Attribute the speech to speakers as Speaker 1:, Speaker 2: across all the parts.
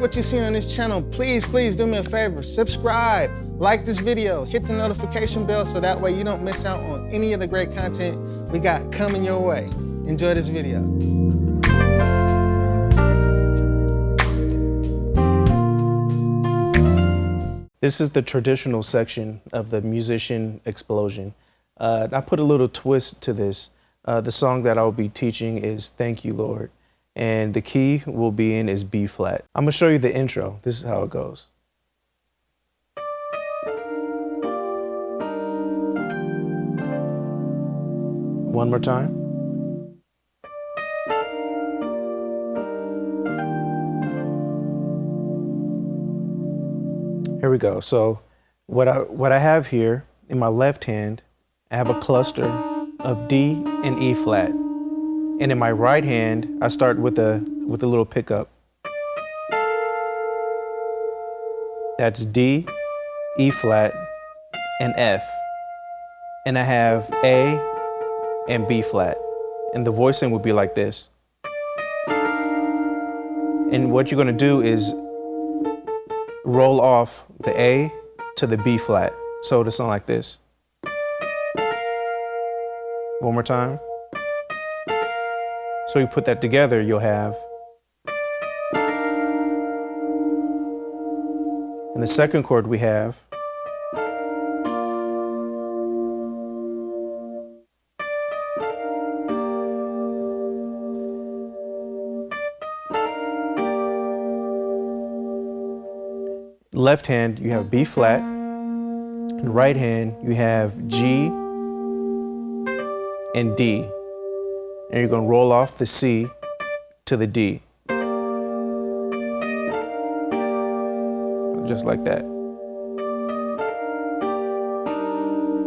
Speaker 1: what you see on this channel, please do me a favor. Subscribe, like this video, hit the notification bell so that way you don't miss out on any of the great content we got coming your way. Enjoy this video.
Speaker 2: This is the traditional section of the musician explosion. I put a little twist to this. The song that I'll be teaching is Thank You, Lord. And the key we'll be in is B flat. I'm gonna show you the intro. This is how it goes. One more time. Here we go. So what I have here in my left hand, I have a cluster of D and E flat. And in my right hand, I start with a little pickup. That's D, E flat, and F. And I have A and B flat. And the voicing would be like this. And what you're gonna do is roll off the A to the B flat. So it'll sound like this. One more time. So you put that together, you'll have. And the second chord we have. Left hand, you have B flat. And right hand, you have G and D. And you're going to roll off the C to the D. Just like that.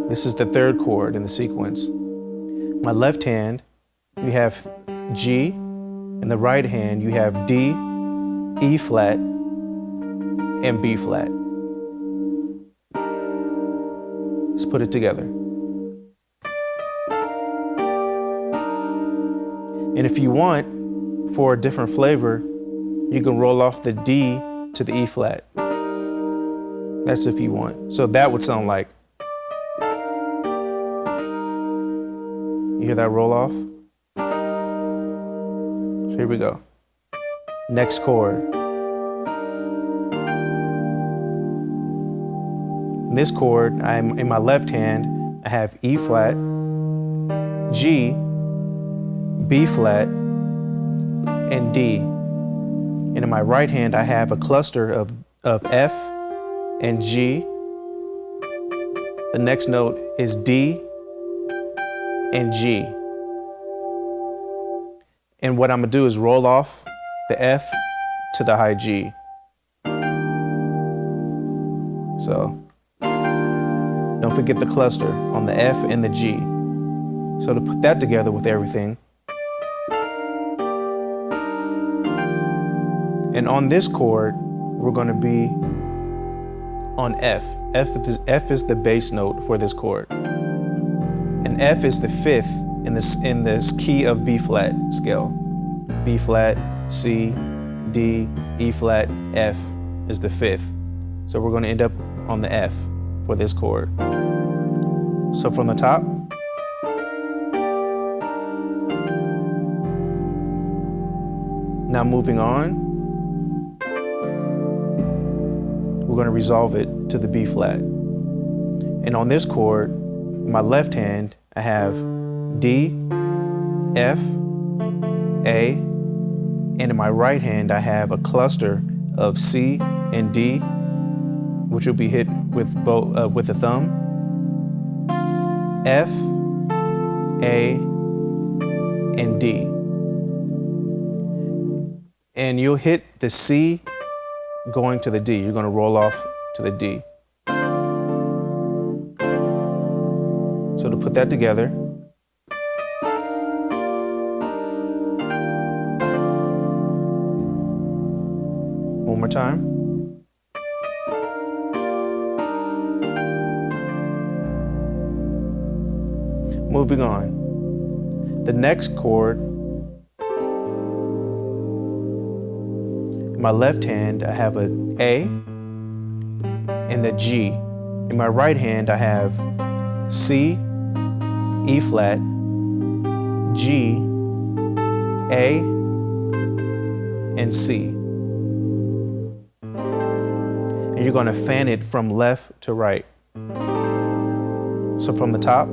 Speaker 2: This is the third chord in the sequence. My left hand, you have G. In the right hand, you have D, E flat, and B flat. Let's put it together. And if you want, for a different flavor, you can roll off the D to the E flat. That's if you want. So that would sound like. You hear that roll off? So here we go. Next chord. In this chord, I'm in my left hand, I have E flat, G, B flat, and D. And in my right hand, I have a cluster of F and G. The next note is D and G. And what I'm gonna do is roll off the F to the high G. So don't forget the cluster on the F and the G. So to put that together with everything, and on this chord, we're going to be on F. F is the bass note for this chord. And F is the fifth in this key of B flat scale. B flat, C, D, E flat, F is the fifth. So we're going to end up on the F for this chord. So from the top, now moving on, we're going to resolve it to the B flat. And on this chord, in my left hand, I have D, F, A, and in my right hand, I have a cluster of C and D, which will be hit with both with the thumb. F, A, and D. And you'll hit the C going to the D. You're going to roll off to the D. So to put that together, one more time. Moving on. The next chord In my left hand, I have a A and a G. In my right hand, I have C, E flat, G, A, and C. And you're going to fan it from left to right. So from the top,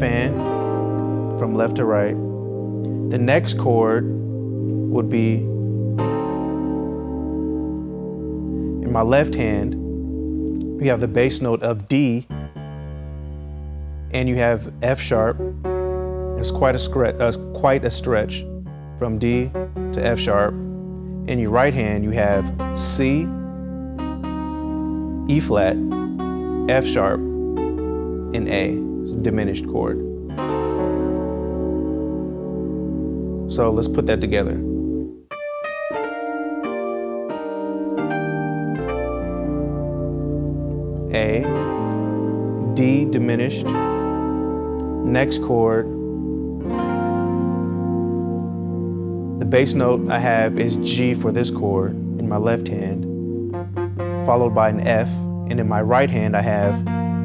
Speaker 2: fan from left to right. The next chord would be in my left hand, you have the bass note of D, and you have F sharp. It's quite a stretch from D to F sharp. In your right hand, you have C, E flat, F sharp, and A. It's a diminished chord. So let's put that together. A, D diminished. Next chord, the bass note I have is G for this chord in my left hand, followed by an F, and in my right hand I have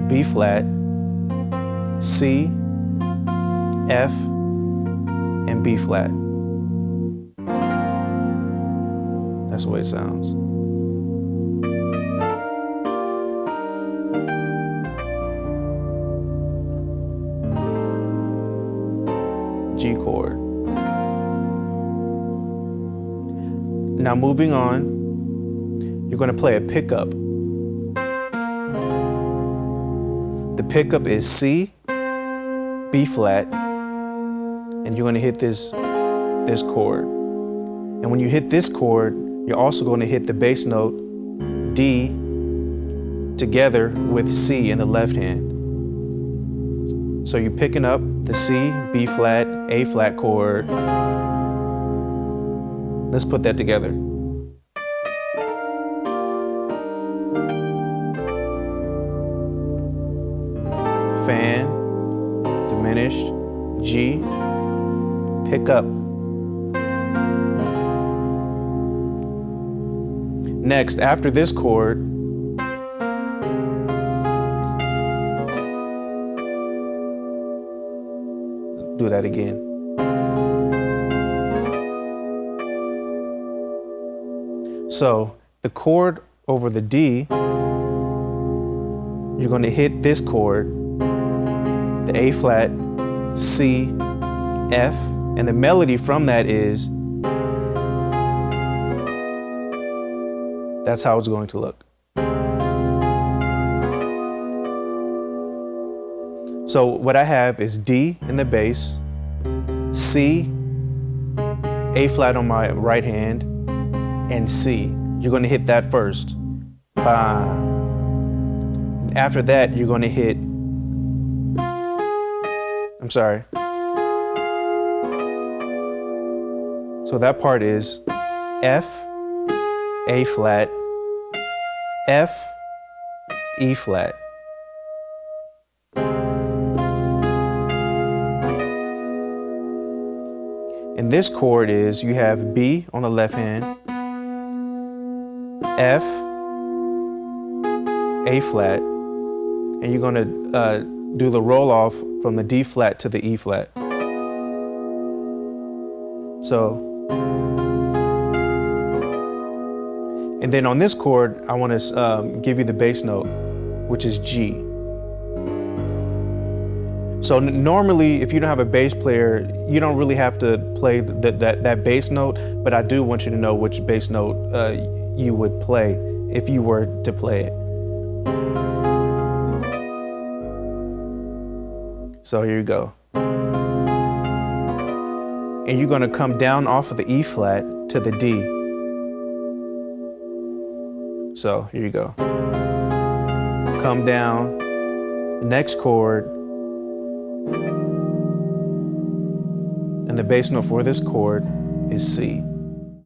Speaker 2: B flat, C, F, and B flat. That's the way it sounds. G chord. Now moving on, you're going to play a pickup. The pickup is C, B flat, and you're going to hit this chord. And when you hit this chord, you're also going to hit the bass note D together with C in the left hand. So you're picking up the C, B flat, A flat chord. Let's put that together. Fan, diminished, G, pick up. Next, after this chord, do that again. So the chord over the D, you're going to hit this chord, the A flat, C, F, and the melody from that is, that's how it's going to look. So what I have is D in the bass, C, A flat on my right hand, and C. You're going to hit that first. Bah. And after that, you're going to hit, I'm sorry. So that part is F, A flat, F, E flat. And this chord is, you have B on the left hand, F, A flat, and you're going to do the roll off from the D flat to the E flat. So, and then on this chord, I want to give you the bass note, which is G. So normally, if you don't have a bass player, you don't really have to play that bass note, but I do want you to know which bass note you would play if you were to play it. So here you go. And you're gonna come down off of the E flat to the D. So here you go. Come down, next chord, and the bass note for this chord is C.